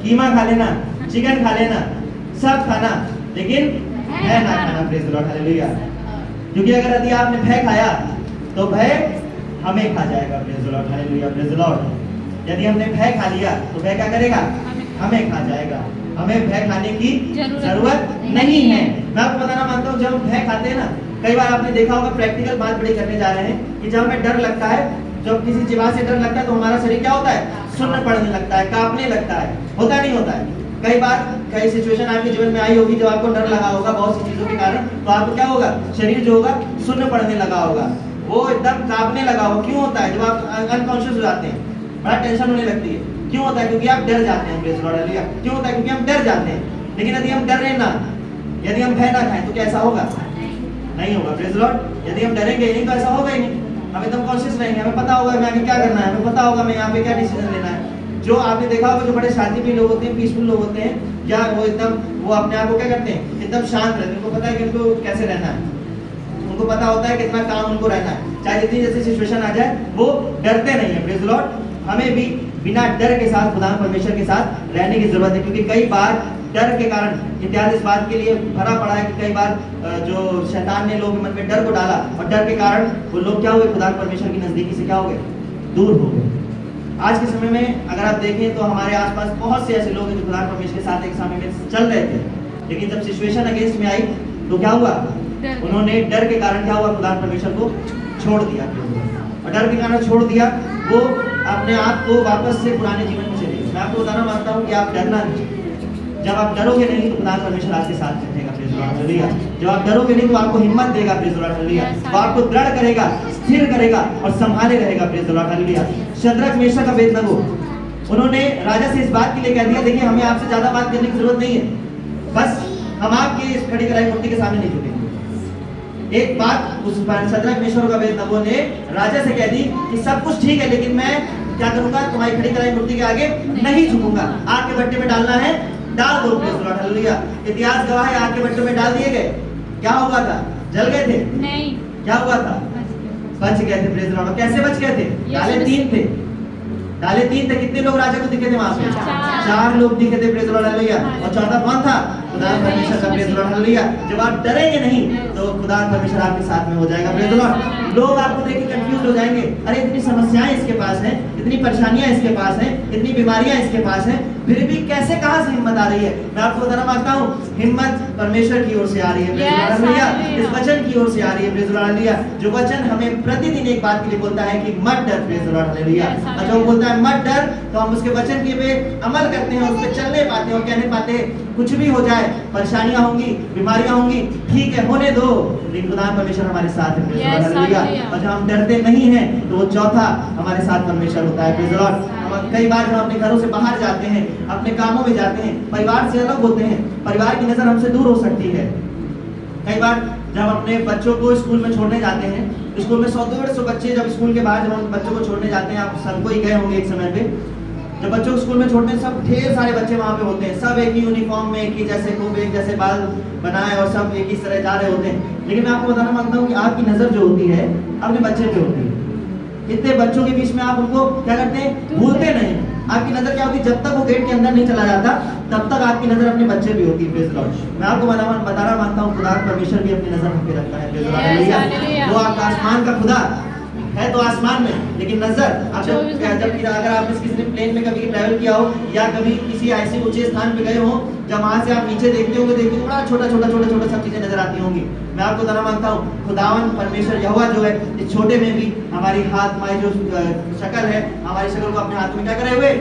Speaker 1: कीमा खा लेना, चिकन खा लेना, सब खाना, लेकिन भय ना खाना, प्रेज द लॉर्ड, हालेलुया। क्योंकि अगर यदि आपने भय खाया तो भय हमें खा जाएगा, praise the lord, hallelujah, praise the Lord. यदि हमने भय खा लिया तो भय क्या करेगा? हमें खा जाएगा। हमें भय खाने की जरूरत नहीं है। मैं आपको बताना मानता हूँ, जब हम भय खाते हैं ना, कई बार आपने देखा होगा, प्रैक्टिकल बात बड़ी करने जा रहे हैं कि जब हमें डर लगता है, जब किसी जीवा से डर लगता है तो हमारा शरीर क्या होता है? सुन्न पड़ने लगता है, कांपने लगता है, होता नहीं होता है। कई बार कई सिचुएशन आपके जीवन में आई होगी जब आपको डर लगा होगा बहुत सी चीजों के कारण, तो आपको क्या होगा? शरीर जो होगा सुन्न पड़ने लगा होगा, वो एकदम कांपने लगा होगा। क्यों होता है? जब आप अनकॉन्शियस हो जाते हैं, बड़ा टेंशन होने लगती है। क्यों होता है? क्योंकि आप डर जाते हैं, प्रेज द लॉर्ड, हालेलुया। क्यों होता है? क्योंकि हम डर जाते हैं। लेकिन यदि हम डरे ना, यदि हम भय ना खाएं तो क्या ऐसा होगा? नहीं होगा, प्रेज द लॉर्ड। यदि हम डरेंगे नहीं तो ऐसा होगा ही नहीं। हम एकदम कॉन्शियस रहेंगे, हमें पता होगा हमें आगे क्या करना है, हमें पता होगा हमें यहाँ पे क्या डिसीजन लेना है। जो आपने देखा होगा, जो बड़े शांतिप्रिय लोग होते हैं, पीसफुल लोग होते हैं, या वो अपने आप को क्या करते हैं? एकदम शांत रहते हैं। उनको पता है कि उनको कैसे रहना है, उनको पता होता है कितना काम उनको रहना है, चाहे जितनी जैसी सिचुएशन आ जाए, वो डरते नहीं है, प्रेज द लॉर्ड। हमें भी बिना डर के साथ खुदा परमेश्वर के साथ रहने की जरूरत है, क्योंकि कई बार डर के कारण, इतिहास इस बात के लिए भरा पड़ा है कि कई बार जो शैतान ने लोगों के मन में डर को डाला, और डर के कारण वो लोग क्या हुए? खुदा परमेश्वर की नजदीकी से क्या हो गए? दूर हो गए। आज के समय में अगर आप देखें तो हमारे आसपास बहुत से ऐसे लोग हैं जो खुदा परमेश्वर के साथ एक समय में चल रहे थे, लेकिन जब सिचुएशन अगेंस्ट में आई तो क्या हुआ? उन्होंने डर के कारण क्या हुआ? खुदा परमेश्वर को छोड़ दिया, और डर के कारण छोड़ दिया, वो अपने आप को वापस से पुराने जीवन में चले गए। मैं आपको बताना मानता हूँ कि आप डरना नहीं। जब आप डरोगे नहीं तो खुदा परमेश्वर आपके साथ रहेगा, प्रेज द लॉर्ड, हालेलुया। जब आप डरोगे नहीं तो आपको हिम्मत देगा, प्रेज द लॉर्ड, हालेलुया। वो आपको दृढ़ करेगा, स्थिर करेगा और संभाले रहेगा, praise the lord, hallelujah. Shadrach, Meshach, Abednego उन्होंने राजा से इस बात के लिए कह दिया, देखिए हमें आपसे ज्यादा बात करने की जरूरत नहीं है, बस हम आपकी इस खड़ी कराई मूर्ति के सामने नहीं झुकेंगे। एक बात उस शद्रक मेशक और अबेदनगो ने राजा से कह दी कि सब कुछ ठीक है, लेकिन मैं क्या करूंगा, तुम्हारी खड़ी कराई मूर्ति के आगे नहीं झुकूंगा। आग के भट्टे में डालना है, डाल दो। Praise the lord, hallelujah. इतिहास गवाह है, आग के भट्टे में डाल दिए गए, क्या हुआ था? जल गए थे?
Speaker 2: नहीं,
Speaker 1: क्या हुआ था? बच गए थे। Praise the Lord. कैसे बच गए थे? डाले 3 थे, डाले 3 थे। कितने लोग राजा को दिखे थे वहां पे? 4 लोग दिखे थे। Praise the lord, hallelujah. और चौथा कौन था? खुदा परमेश्वर का। Praise the lord, hallelujah. जब आप डरेंगे नहीं तो खुदा परमेश्वर आपके साथ में हो जाएगा। Praise the Lord. लोग आपको देख के कंफ्यूज हो जाएंगे, अरे इतनी समस्याएं इसके पास हैं, इतनी परेशानियां इसके पास हैं, इतनी बीमारियां इसके पास हैं, फिर भी कैसे कहां से हिम्मत आ रही है? मैं आपको बताना मांगता हूं, हिम्मत परमेश्वर की ओर से आ रही है। Praise the lord, hallelujah. इस वचन की ओर से आ रही है। Praise the lord, hallelujah. जो वचन हमें प्रतिदिन एक बात के लिए बोलता है कि मत डर। Praise the lord, hallelujah. और जब वो बोलता है मत डर, तो हम उसके वचन के पे अमल करते हैं, उस पे चलने पाते हैं और कहने पाते हैं, कुछ भी हो जाए, परेशानियां होंगी, बीमारियां होंगी, ठीक है, होने दो, लेकिन खुदा परमेश्वर हमारे साथ है। Praise the lord, hallelujah. और जब हम डरते नहीं हैं तो वो चौथा हमारे साथ परमेश्वर होता है। Praise the Lord. हम कई बार जब अपने घरों से बाहर जाते हैं, अपने कामों में जाते हैं, परिवार से अलग होते हैं, परिवार की नजर हमसे दूर हो सकती है। कई बार जब अपने बच्चों को स्कूल में छोड़ने जाते हैं, स्कूल में 100-150 बच्चे, जब स्कूल के बाहर जब हम बच्चों को छोड़ने जाते हैं, आप सबको ही गए होंगे एक समय पे, जब बच्चों को स्कूल में छोड़ते हैं, सब ढेर सारे बच्चे वहां पे होते हैं, सब एक ही यूनिफॉर्म में, एक ही जैसे खूब एक जैसे बाल बनाए और सब एक ही तरह जा रहे होते हैं। लेकिन मैं आपको बताना मांगता हूँ कि आपकी नजर जो होती है अपने बच्चे पे होती है। इतने बच्चों के बीच में आप उनको क्या करते हैं? भूलते नहीं। आपकी नजर क्या होती है? जब तक वो गेट के अंदर नहीं चला जाता तब तक आपकी नजर अपने बच्चे पे होती है। Praise the Lord. मैं आपको बताना मांगता हूँ, खुदा परमेश्वर भी अपनी नजर हम पे रखता है। Praise the lord, hallelujah. वो आपका आसमान का खुदा है तो आसमान में, लेकिन नजर आप जब अगर आपने किसी प्लेन में कभी ट्रैवल किया हो या कभी किसी ऐसे ऊंचे स्थान पे गए हो, जब वहां से आप नीचे देखते होंगे, बड़ा छोटा सब चीजें नजर आती होंगी। मैं आपको बताना मांगता हूँ, खुदावन परमेश्वर यहोवा जो है, इस छोटे में भी हमारी हाथ, हमारी जो शक्ल है, हमारी शक्ल को अपने हाथ में क्या करे हुए?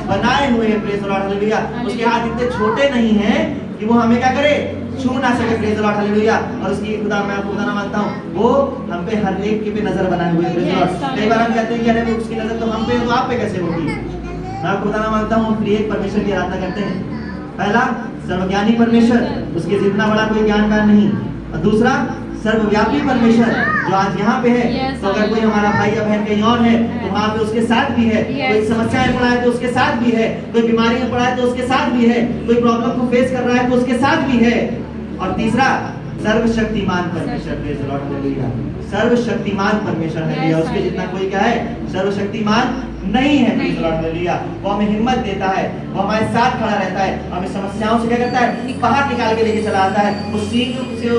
Speaker 1: बनाए हुए हैं। Praise the lord, hallelujah. उसके हाथ इतने छोटे नहीं हैं कि वो हमें क्या करे? छू ना सके। Praise the lord, hallelujah. और उसकी खुदा, मैं आपको बताना मांगता हूँ, वो हम पे हर एक के पे नजर बनाए हुए। Praise the Lord. कई बार हम कहते हैं कि अरे उसकी नजर तो हम पे, तो आप पे कैसे होगी? मैं आपको बताना मांगता हूँ, त्रिएक परमेश्वर की आराधना करते हैं। पहला, सर्वज्ञानी परमेश्वर, उसके जितना बड़ा कोई ज्ञानवान नहीं। और दूसरा, सर्वव्यापी परमेश्वर जो आज यहाँ पे है। तो अगर कोई हमारा भाई या बहन कहीं और है तो वहाँ पे उसके साथ भी है। कोई समस्याएं पड़ा है तो उसके साथ भी है। कोई बीमारी में पड़ा है तो उसके साथ भी है। कोई प्रॉब्लम को फेस कर रहा है तो उसके साथ भी है। और तीसरा, सर्वशक्तिमान परमेश्वर। Praise the lord, hallelujah. सर्वशक्तिमान परमेश्वर है, उसके जितना कोई क्या है? सर्वशक्तिमान नहीं है। Praise the lord, hallelujah. वो हमें हिम्मत देता है, वो हमारे साथ खड़ा रहता है, हमें समस्याओं से क्या करता है? बाहर निकाल के लेके चला आता है। वो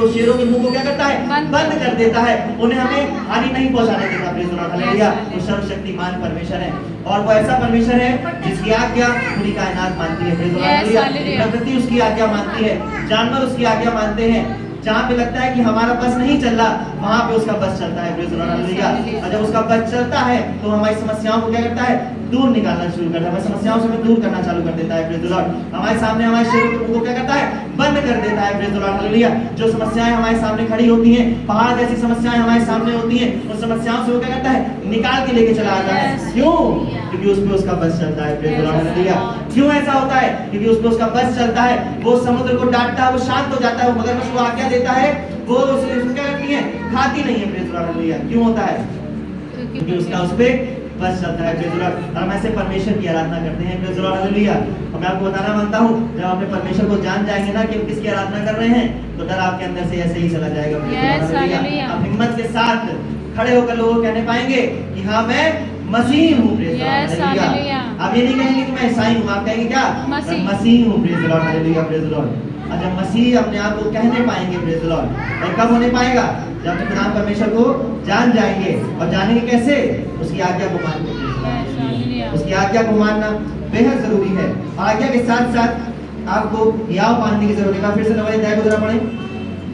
Speaker 1: शेरों के मुंह को क्या करता है? बंद कर देता है, उन्हें हमें हानि नहीं पहुंचाने देता। Praise the lord, hallelujah. वो सर्वशक्तिमान परमेश्वर है और वो ऐसा परमेश्वर है जिसकी आज्ञा पूरी कायनात मानती है। Praise the lord, hallelujah. प्रकृति उसकी आज्ञा मानती है, जानवर उसकी आज्ञा मानते हैं। जहाँ पे लगता है कि हमारा बस नहीं चल रहा, वहाँ पे उसका बस चलता है। Praise the lord, hallelujah. और जब उसका बस चलता है तो हमारी समस्याओं को क्या करता है? दूर निकालना शुरू करता है, हमारी समस्याओं से दूर करना चालू कर देता है। Praise the Lord. हमारे सामने हमारे शेरों के मुंह को क्या करता है? बंद कर देता है। Praise the lord, hallelujah. जो समस्याएं हमारे सामने खड़ी होती हैं, पहाड़ जैसी समस्याएं हमारे सामने होती हैं, उन समस्याओं से वो क्या करता है? निकाल के लेके चला आता है। क्यों? क्योंकि उसमें उसका बस चलता है। Praise the lord, hallelujah. क्यों ऐसा होता है? क्योंकि उसमें उसका बस चलता है। वो समुद्र को डांटता है, वो शांत हो जाता है, वो मगरमच्छ को आज्ञा देता है, वो उसे क्या करती है? खाती नहीं है। Praise the lord, hallelujah. क्यों होता है? क्योंकि उसका उस पे बस चलता है। Praise the Lord. हम ऐसे परमेश्वर की आराधना करते हैं। Praise the lord, hallelujah. और मैं आपको बताना मांगता हूँ, जब अपने परमेश्वर को जान जाएंगे ना कि हम किसकी आराधना कर रहे हैं, तो डर आपके अंदर से ऐसे ही चला जाएगा। Praise the lord, hallelujah. आप हिम्मत के साथ खड़े होकर लोगों को कहने पाएंगे कि हाँ, मैं मसीह हूँ। Praise the lord, hallelujah. आप ये नहीं कहेंगे कि मैं ईसाई हूँ, आप कहेंगे क्या? मैं मसीह हूँ। Praise the lord, hallelujah. Praise the Lord. और जब मसीह अपने आप को कहने पाएंगे, प्रेज़ द लॉर्ड, और कब होने पाएगा? जब खुदा परमेश्वर को जान जाएंगे। और जानेंगे कैसे? उसकी आज्ञा को मान के। उसकी आज्ञा को मानना बेहद जरूरी है। आज्ञा के साथ साथ आपको हियाव मानने की जरूरत है। फिर से नंबर 10 को जरा पढ़ें।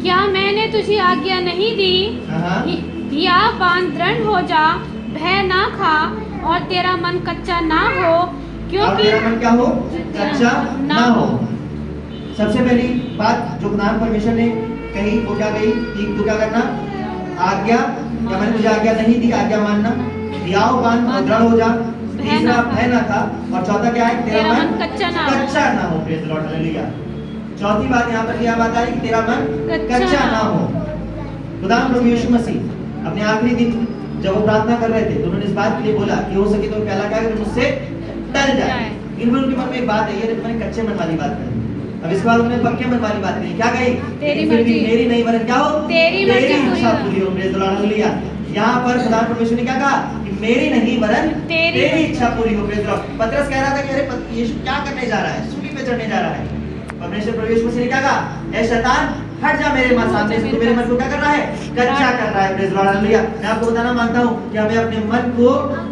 Speaker 2: क्या मैंने तुझे आज्ञा नहीं दी? हियाव बांध, दृढ़ हो जा, भय ना खा और तेरा मन कच्चा ना हो, क्योंकि
Speaker 1: तेरा मन क्या हो? कच्चा ना हो। सबसे पहली बात जो खुदा परमेश्वर ने कही वो क्या कही? कि तू क्या करना? आज्ञा, क्या मैंने तुझे आज्ञा नहीं दी? आज्ञा मानना। हियाव बांध और दृढ़ हो जा। तीसरा भय ना खा, और चौथा क्या है?
Speaker 2: तेरा मन कच्चा ना हो।
Speaker 1: कच्चा ना हो। Praise the lord, hallelujah. चौथी बात यहाँ पर क्या बात आ रही कि तेरा मन कच्चा ना हो। खुदा प्रभु यीशु मसीह अपने आखिरी दिन जब वो प्रार्थना कर रहे थे तो उन्होंने इस बात के लिए बोला कि हो सके तो पहला क्या करें, मुझसे डर जाए। इनमें उनके मन में एक बात है, ये मैंने कच्चे मन वाली बात करी। अब इसके बाद उन्होंने पक्के मन वाली बात कही। क्या कही?
Speaker 2: तेरी
Speaker 1: फिर भी
Speaker 2: मर्जी।
Speaker 1: मेरी नहीं वरन क्या हो?
Speaker 2: तेरी
Speaker 1: इच्छा पूरी हो। Praise the lord, hallelujah. यहाँ पर खुदा परमेश्वर ने क्या कहा कि मेरी नहीं वरन तेरी इच्छा पूरी हो। Praise the Lord. पतरस कह रहा था कि अरे यीशु क्या करने जा रहा है, सूली पे चढ़ने जा रहा है। परमेश्वर प्रभु यीशु मसीह ने क्या कहा? ए शैतान हट जा मेरे मन सामने से, तू मेरे मन को क्या कर रहा है? कच्चा कर रहा है। Praise the lord, hallelujah. मैं आपको बताना मांगता हूँ कि हमें अपने मन को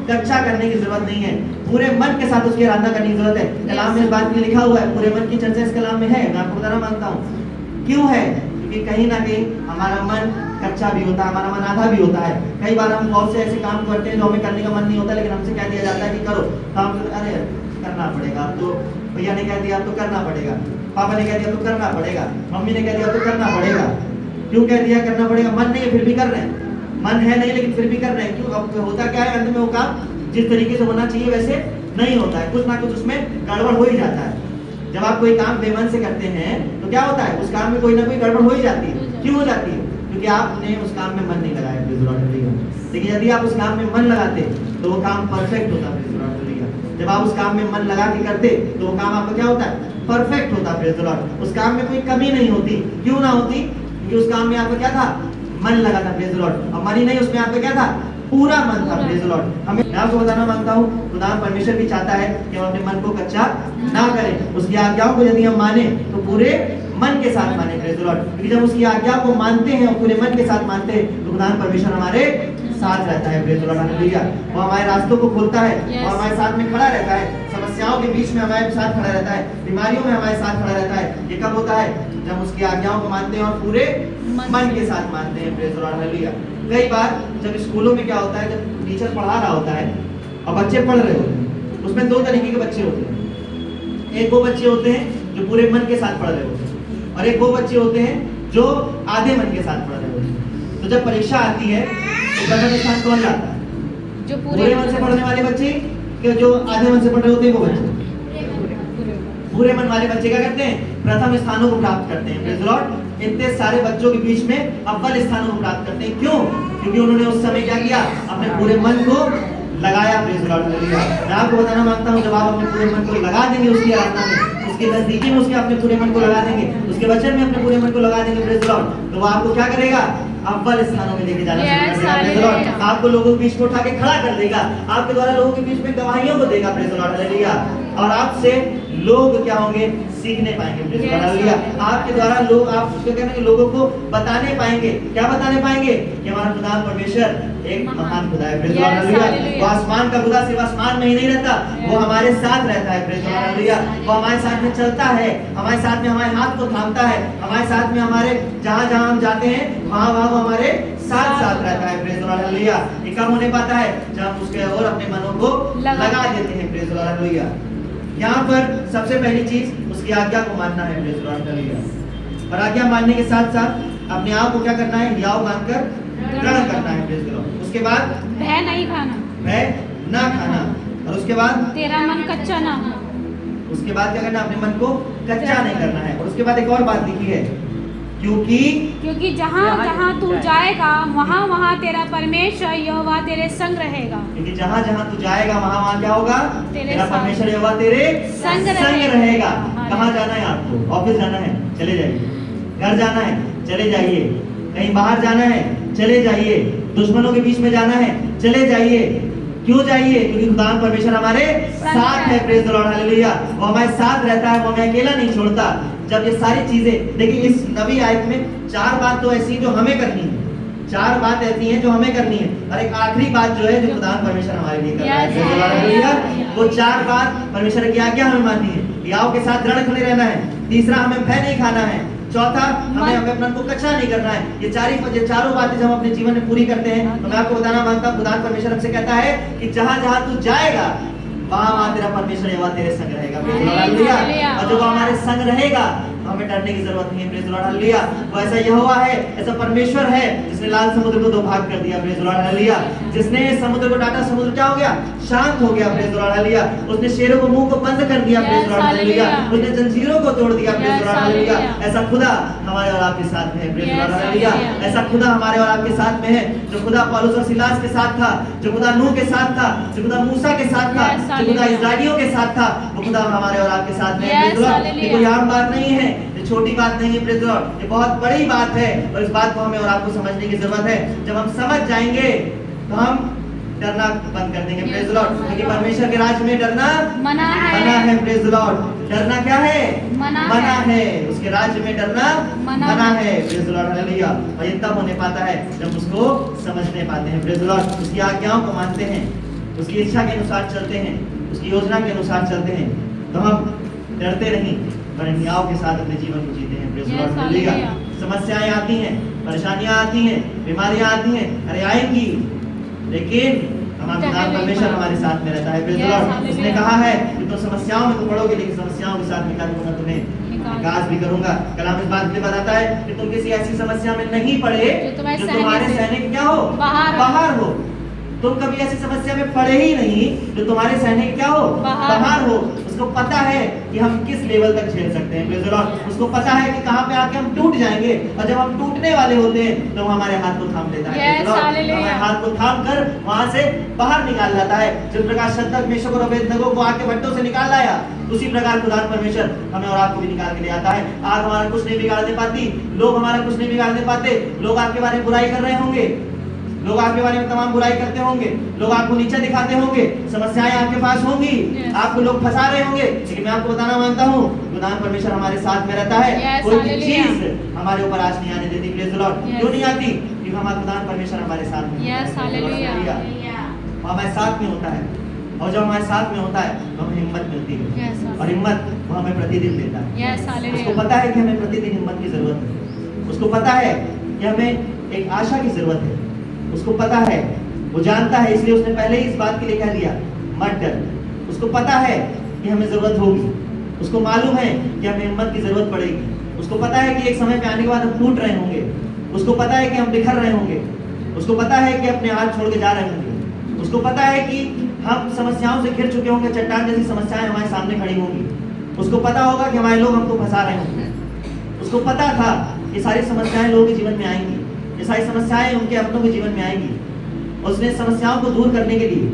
Speaker 1: कच्चा करने की जरूरत नहीं है, पूरे मन के साथ उसकी आराधना करने की जरूरत है। कलाम में इस बात के लिए लिखा हुआ है, पूरे मन की चर्चा इस कलाम में है। मैं आपको बताना मांगता हूँ क्यों है, क्योंकि कहीं ना कहीं हमारा मन कच्चा भी होता है, हमारा मन आधा भी होता है। कई बार हम बहुत से ऐसे काम करते हैं जो हमें करने का मन नहीं होता, लेकिन हमसे कह दिया जाता है कि करो काम, अरे करना पड़ेगा, तो भैया ने कह दिया तो करना पड़ेगा, पापा ने कह दिया तो करना पड़ेगा, मम्मी ने कह दिया तो करना पड़ेगा। क्यों कह दिया करना पड़ेगा? मन नहीं है फिर भी कर रहे हैं, मन है नहीं लेकिन फिर भी कर रहे हैं। क्यों? अब होता क्या है, अंत में वो काम जिस तरीके से होना चाहिए वैसे नहीं होता है, कुछ ना कुछ उसमें गड़बड़ हो ही जाता है। जब आप कोई काम बेमन से करते हैं तो क्या होता है, उस काम में कोई ना कोई गड़बड़ हो ही जाती है। क्यों हो जाती है? क्योंकि आपने उस काम में मन नहीं लगाया। लेकिन यदि आप उस काम में मन लगाते तो वो काम परफेक्ट होता। जब आप उस काम में मन लगा के करते तो वो काम आपका क्या होता है? परफेक्ट होता। Praise the Lord. उस काम में कोई कमी नहीं होती। क्यों ना होती? क्योंकि उस काम में आपका क्या था? मन लगा था। Praise the Lord. और मन ही नहीं, उसमें आपका क्या था? पूरा मन था। Praise the Lord. हमें मैं आपको बताना मांगता हूँ, खुदा परमेश्वर भी चाहता है कि हम अपने मन को कच्चा ना करें। उसकी आज्ञाओं को यदि हम माने तो पूरे मन के साथ माने। Praise the Lord. क्योंकि जब उसकी आज्ञा को मानते हैं और पूरे मन के साथ मानते हैं तो खुदा परमेश्वर हमारे साथ रहता है। Praise the lord, hallelujah. वो हमारे रास्तों को खोलता है, वो हमारे साथ में खड़ा रहता है, समस्याओं के बीच में हमारे साथ खड़ा रहता है, बीमारियों में हमारे साथ खड़ा रहता है। ये कब होता है? जब उसकी आज्ञाओं को मानते हैं और पूरे मन के साथ मानते हैं। Praise the lord, hallelujah. कई बार जब स्कूलों में क्या होता है, जब टीचर पढ़ा रहा होता है और बच्चे पढ़ रहे होते हैं, उसमें दो तरीके के बच्चे होते हैं। एक वो बच्चे होते हैं जो पूरे मन के साथ पढ़ रहे होते हैं, और एक वो बच्चे होते हैं जो आधे मन के साथ पढ़ रहे होते हैं। तो जब परीक्षा आती है तो प्रथम स्थान कौन लाता है?
Speaker 2: जो
Speaker 1: पूरे मन से पढ़ने वाले बच्चे कि जो आधे मन से पढ़ रहे होते हैं वो बच्चे? पूरे मन वाले बच्चे क्या करते हैं? प्रथम स्थानों को प्राप्त करते हैं। Praise the Lord. इतने सारे बच्चों के बीच में अव्वल स्थानों को प्राप्त करते हैं। क्यों? क्योंकि उन्होंने उस समय क्या किया? अपने पूरे मन को लगाया। Praise the lord, hallelujah. मैं आपको बताना मांगता हूँ, जब आप अपने पूरे मन को लगा देंगे उसकी आराधना में, उसके नजदीकी में उसके अपने पूरे मन को लगा देंगे, उसके वचन में अपने पूरे मन को लगा देंगे, प्रेज़ द लॉर्ड, तो वो आपको क्या करेगा? अव्वल स्थानों में लेके जाना शुरू कर देगा। Praise the Lord. आपको लोगों के बीच में उठा के खड़ा कर देगा, आपके द्वारा लोगों के बीच में गवाहियों को देगा। Praise the lord, hallelujah. और आपसे लोग क्या होंगे? सीखने पाएंगे। Praise the lord, hallelujah. आपके द्वारा लोग, आप उसको कहने के लोगों को बताने पाएंगे। क्या बताने पाएंगे? कि हमारा खुदा परमेश्वर एक महान खुदा है। Praise the lord, hallelujah. वो आसमान का खुदा सिर्फ आसमान में ही नहीं रहता, वो हमारे साथ रहता है। Praise the lord, hallelujah. वो हमारे साथ में चलता है, हमारे साथ में हमारे हाथ को थामता है, हमारे साथ में हमारे जहाँ जहाँ हम जाते हैं वहाँ वहाँ वो हमारे साथ साथ रहता है। Praise the lord, hallelujah. ये कब होने पाता है? जब हम उसके और अपने मनों को लगा देते हैं। Praise the lord, hallelujah. यहाँ पर सबसे पहली चीज उसकी आज्ञा को मानना है। Praise the lord, hallelujah. और आज्ञा मानने के साथ साथ अपने आप को क्या करना है? हियाव मानकर ग्रहण करना है। Praise the Lord. उसके बाद
Speaker 2: भय नहीं खाना,
Speaker 1: भय ना खाना, और उसके बाद
Speaker 2: तेरा मन कच्चा ना हो।
Speaker 1: उसके बाद क्या करना? अपने मन को कच्चा नहीं करना है। और उसके बाद एक और बात लिखी है, क्योंकि
Speaker 2: जहाँ जहाँ तू जाएगा वहाँ वहाँ तेरा परमेश्वर यहोवा तेरे संग रहेगा।
Speaker 1: क्योंकि जहाँ जहाँ तू जाएगा वहाँ वहाँ क्या होगा? तेरा परमेश्वर यहोवा तेरे
Speaker 2: संग
Speaker 1: रहेगा। कहाँ जाना है आपको? ऑफिस जाना है, चले जाइए। घर जाना है, चले जाइए। कहीं बाहर जाना है, चले जाइए। दुश्मनों के बीच में जाना है, चले जाइए। क्यों जाइए? क्योंकि खुदा परमेश्वर हमारे साथ है। Praise the lord, hallelujah. वो हमारे साथ रहता है, वो हमें अकेला नहीं छोड़ता। जब ये सारी चीजें देखिए, इस नबी आयत में 4 बात तो ऐसी जो हमें करनी है, 4 बात ऐसी हैं जो हमें करनी है, और एक आखिरी बात जो है जो खुदा परमेश्वर हमारे लिए कर रहा है। Praise the lord, hallelujah. वो 4 बात परमेश्वर की आज्ञा हमें माननी है। हियाव के साथ दृढ़ खड़े रहना है। तीसरा, हमें भय नहीं खाना है। चौथा, हमें अपने मन को कच्चा नहीं करना है। ये चारों बातें जब हम अपने जीवन में पूरी करते हैं तो मैं आपको बताना मांगता हूँ, खुदा परमेश्वर हमसे कहता है कि जहाँ जहाँ तू जाएगा वहाँ वहाँ तेरा परमेश्वर यहोवा तेरे संग रहेगा। और जब वो हमारे संग रहेगा, हमें डरने की जरूरत नहीं है। Praise the lord, hallelujah. वो ऐसा यहोवा है, ऐसा परमेश्वर है जिसने लाल समुद्र को दो भाग कर दिया। Praise the lord, hallelujah. जिसने समुद्र को डांटा, समुद्र क्या हो गया? शांत हो गया। Praise the lord, hallelujah. उसने शेरों को मुंह को बंद कर दिया। Praise the lord, hallelujah. उसने जंजीरों को तोड़ दिया। Praise the lord, hallelujah. ऐसा खुदा हमारे और आपके साथ में है। Praise the lord, hallelujah. ऐसा खुदा हमारे और आपके साथ में है। जो खुदा पौलुस और सिलास के साथ था, जो खुदा नूह के साथ था, जो खुदा मूसा के साथ था, जो खुदा इस्राएलियों के साथ था, वो खुदा हमारे और आपके साथ में है। प्रेज़ द लॉर्ड, ये कोई आम बात नहीं है, ये छोटी बात नहीं है। प्रेज़ द लॉर्ड, ये बहुत बड़ी बात है और इस बात को हमें और आपको समझने की जरूरत है। जब हम समझ जाएंगे तो हम डरना बंद कर देंगे। प्रेज़ द लॉर्ड, क्योंकि परमेश्वर के राज्य में डरना
Speaker 2: मना
Speaker 1: मना है। प्रेज़ द लॉर्ड, डरना क्या है?
Speaker 2: मना
Speaker 1: है। उसके राज्य में डरना
Speaker 2: मना
Speaker 1: है। Praise the lord, hallelujah. और ये तब होने पाता है जब उसको समझने पाते हैं। प्रेज़ द लॉर्ड, उसकी आज्ञाओं को मानते हैं, उसकी इच्छा के अनुसार चलते हैं, उसकी योजना के अनुसार चलते हैं, तो हम डरते नहीं पर न्याय के साथ अपने जीवन को जीते हैं। Praise the lord, hallelujah. समस्याएं आती हैं, परेशानियां आती हैं, बीमारियां आती हैं, अरे आएंगी, लेकिन हमारा खुदा परमेश्वर हमारे साथ में रहता है। प्रेज़ द लॉर्ड, उसने कहा है कि तुम समस्याओं में तो पड़ोगे, लेकिन समस्याओं के साथ निकाल दूंगा तुम्हें, विकास भी करूंगा। कलाम इस बात के लिए बताता है कि तुम किसी ऐसी समस्या में नहीं पड़े जो तुम्हारे सहने के क्या हो? बाहर हो। तुम कभी ऐसी समस्या में पड़े ही नहीं जो तुम्हारे सहने के क्या हो? बाहर हो। उसको पता है कि हम किस लेवल तक झेल सकते हैं। प्रेज़ द लॉर्ड, उसको पता है कि कहां पे आके हम टूट जाएंगे, और जब हम टूटने वाले होते हैं तो हमारे हाथ को थाम लेता है। प्रेज़ द लॉर्ड, हमारे हाथ को थाम कर वहां से बाहर निकाल लाता है। जिस प्रकार शद्रक, मेशक और अबेदनगो को आग के भट्टों से निकाल लाया, उसी प्रकार खुदा परमेश्वर हमें और आपको भी निकाल के ले आता है। आग हमारा कुछ नहीं बिगाड़ने पाती, लोग हमारा कुछ नहीं बिगाड़ने पाते। लोग आपके बारे में बुराई कर रहे होंगे, लोग आपके बारे में तमाम बुराई करते होंगे, लोग आपको नीचा दिखाते होंगे, समस्याएं आपके पास होंगी, आपको लोग फंसा रहे होंगे, लेकिन मैं आपको बताना मांगता हूँ खुदा परमेश्वर हमारे साथ में रहता है। कोई भी चीज हमारे ऊपर आज नहीं आने देती। प्रेज़ द लॉर्ड, क्यों नहीं आती? क्योंकि हमारा खुदा परमेश्वर हमारे साथ में हमारे साथ में होता है, और जब हमारे साथ में होता है तो हमें हिम्मत मिलती है, और हिम्मत वो हमें प्रतिदिन देता है। उसको पता है कि हमें प्रतिदिन हिम्मत की जरूरत है, उसको पता है कि हमें एक आशा की जरूरत है, उसको पता है, वो जानता है, इसलिए उसने पहले ही इस बात के लिए कह दिया मत डर। उसको पता है कि हमें जरूरत होगी, उसको मालूम है कि हमें हिम्मत की जरूरत पड़ेगी, उसको पता है कि एक समय पे आने के बाद हम टूट रहे होंगे, उसको पता है कि हम बिखर रहे होंगे, उसको पता है कि अपने हाथ छोड़ के जा रहे होंगे, उसको पता है कि हम समस्याओं से घिर चुके होंगे, चट्टान जैसी समस्याएं हमारे सामने खड़ी होंगी, उसको पता होगा कि हमारे लोग हमको फंसा रहे होंगे, उसको पता था ये सारी समस्याएं लोगों के जीवन में आएंगी, ये सारी समस्याएं उनके अपनों के जीवन में आएंगी। उसने समस्याओं को दूर करने के लिए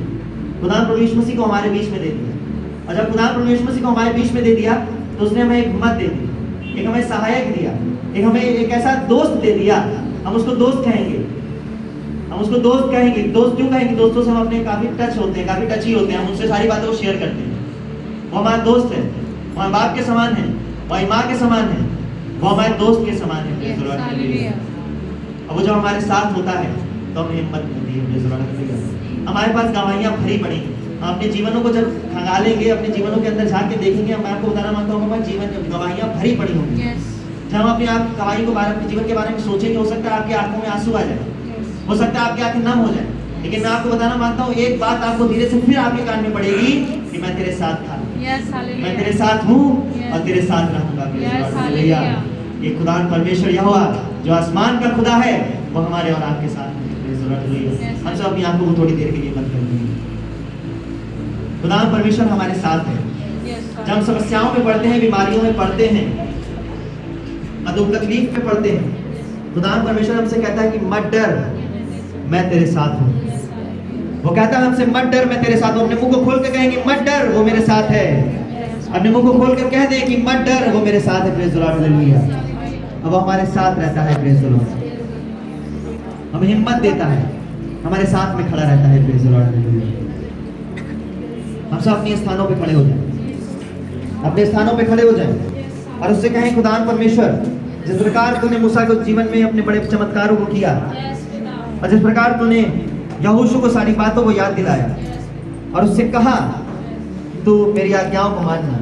Speaker 1: खुदा प्रभु यीशु मसीह को हमारे बीच में दे दिया, और जब खुदा प्रभु यीशु मसीह को हमारे बीच में दे दिया तो उसने हमें एक हिम्मत दे दी, एक हमें सहायक दिया, एक हमें एक ऐसा दोस्त दे दिया, हम उसको दोस्त कहेंगे, हम उसको दोस्त कहेंगे। दोस्त क्यों कहेंगे? दोस्तों से हम अपने काफी टच होते हैं, काफी टची होते हैं, हम उनसे सारी बातों को शेयर करते हैं। वो हमारा दोस्त है, वो हमारे बाप के समान है, वो हमारी माँ के समान है, वो हमारे दोस्त के समान है। अब वो जब हमारे साथ होता है तो हमें हिम्मत मिलती है। हमारे पास गवाहियां भरी पड़ी हैं, हम अपने जीवनों को जब खंगालेंगे, अपने जीवनों के अंदर झांक के देखेंगे, मैं आपको बताना मांगता हूँ हमारे जीवन गवाहियां भरी पड़ी होंगी। जब हम अपने आप गवाही को अपने जीवन के बारे में सोचेंगे, हो सकता है आपकी आंखों में आंसू आ जाए, हो सकता है आपकी आंखें नम हो जाए, लेकिन मैं आपको बताना मांगता हूँ एक बात आपको धीरे से फिर आपके कान में पड़ेगी कि मैं तेरे साथ था, मैं तेरे साथ हूँ और तेरे साथ रहूंगा। ये खुदा परमेश्वर यहोवा जो आसमान का खुदा है वो हमारे और आपके साथ है। हम सब अपनी आंखों को थोड़ी देर के लिए बंद कर देंगे। खुदा परमेश्वर हमारे साथ है। जब हम समस्याओं में पड़ते हैं, बीमारियों में पड़ते हैं, दुख तकलीफ में पड़ते हैं, खुदा परमेश्वर हमसे कहता है कि मत डर, मैं तेरे साथ हूँ। वो कहता है हमसे मत डर, मैं तेरे साथ हूँ। अपने मुंह को खोल कर कहेंगे मत डर, वो मेरे साथ है। अपने मुंह को खोल कर कह दे कि मत डर, वो मेरे साथ है। Praise the lord, hallelujah. अब वो हमारे साथ रहता है। प्रेज़ द लॉर्ड, हमें हिम्मत देता है, हमारे साथ में खड़ा रहता है। Praise the lord, hallelujah. हम सब अपने स्थानों पे खड़े हो जाएं, अपने स्थानों पे खड़े हो जाएं और उससे कहें खुदा परमेश्वर, जिस प्रकार तूने मूसा को जीवन में अपने बड़े चमत्कारों को किया, और जिस प्रकार तूने यहोशू को सारी बातों को याद दिलाया और उससे कहा तू मेरी आज्ञाओं को मानना,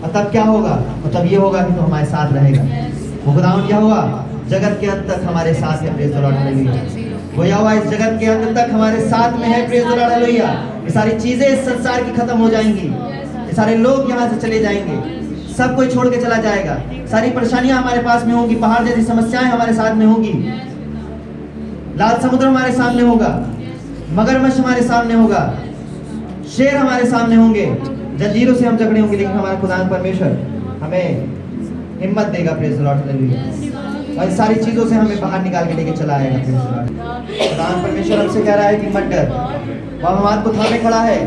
Speaker 1: और तब क्या होगा? और तब ये होगा कि तू हमारे साथ रहेगा। वो खुदावंद यहोवा जगत के अंत तक हमारे साथ है। Praise the lord, hallelujah. वो यहोवा इस जगत के अंत तक हमारे साथ में है। Praise the lord, hallelujah. ये सारी चीजें इस संसार की खत्म हो जाएंगी, ये सारे लोग यहाँ से चले जाएंगे, सब कोई छोड़ के चला जाएगा। सारी परेशानियां हमारे पास में होंगी, पहाड़ जैसी समस्याएं हमारे साथ में होगी, लाल समुद्र हमारे सामने होगा, मगरमच्छ हमारे सामने होगा, शेर हमारे सामने होंगे, जंजीरों से हम जकड़े होंगे, लेकिन हमारा खुदा परमेश्वर हमें हिम्मत देगा। Praise the lord, hallelujah. और सारी चीजों से हमें बाहर निकाल के लेके चला आएगा। Praise the Lord. खुदा परमेश्वर हमसे कह रहा है कि मत डर, वो हम हाथ को थामे खड़ा है,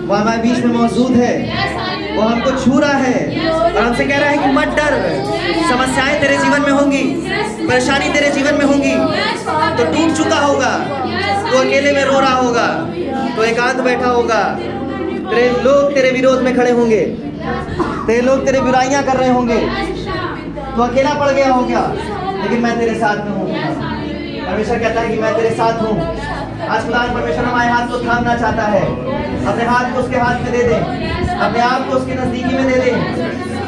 Speaker 1: वो हमारे बीच में मौजूद है, वो हमको छू रहा है और हमसे कह रहा है कि मत डर। समस्याएं तेरे जीवन में होंगी, परेशानी तेरे जीवन में होंगी, तो टूट चुका होगा, तो अकेले में रो रहा होगा, तो एकांत बैठा होगा, तेरे लोग तेरे विरोध में खड़े होंगे, तेरे लोग तेरे बुराइयां कर रहे होंगे, तो अकेला पड़ गया होगा, लेकिन मैं तेरे साथ में हूँ। परमेश्वर कहता है कि मैं तेरे साथ हूँ। आज खुदा परमेश्वर हमारे हाथ को थामना चाहता है, अपने हाथ को उसके हाथ में दे दे, अपने आप को उसके नजदीकी में दे दे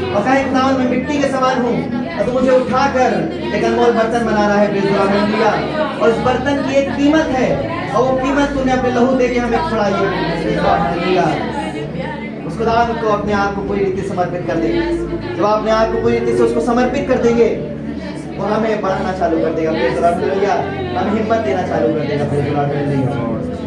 Speaker 1: और कहे खुदा मैं मिट्टी के समान हूँ और तू मुझे उठाकर एक अनमोल बर्तन बना रहा है। Praise the lord, hallelujah. और उस बर्तन की एक कीमत है और वो कीमत तूने अपने लहू दे के हमें छुड़ाई है। Praise the lord, hallelujah. उस खुदा को अपने आप को पूरी रीति से समर्पित कर देंगे। जब आप अपने आप को पूरी रीति से उसको समर्पित कर देंगे, वो हमें बढ़ाना चालू कर देगा। Praise the lord, hallelujah. हमें हिम्मत देना चालू कर देगा। Praise the lord, hallelujah.